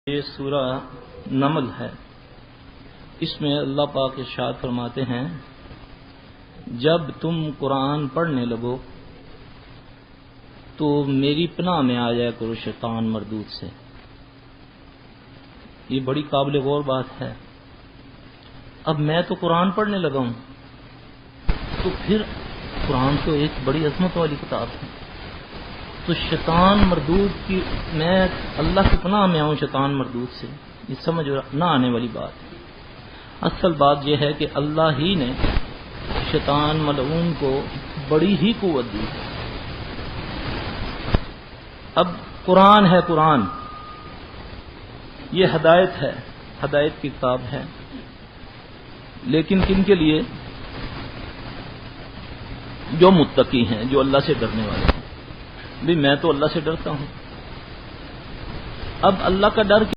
یہ سورہ نمل ہے. اس میں اللہ پاک ارشاد فرماتے ہیں جب تم قرآن پڑھنے لگو تو میری پناہ میں آ جایا کرو شیطان مردود سے. یہ بڑی قابل غور بات ہے. اب میں تو قرآن پڑھنے لگا ہوں تو پھر قرآن تو ایک بڑی عظمت والی کتاب ہے، تو شیطان مردود کی میں اللہ کی پناہ میں آؤں شیطان مردود سے، یہ سمجھ نہ آنے والی بات ہے. اصل بات یہ ہے کہ اللہ ہی نے شیطان ملعون کو بڑی ہی قوت دی. اب قرآن ہے، قرآن یہ ہدایت ہے، ہدایت کی کتاب ہے، لیکن کن کے لیے؟ جو متقی ہیں، جو اللہ سے ڈرنے والے ہیں. بھی میں تو اللہ سے ڈرتا ہوں. اب اللہ کا ڈر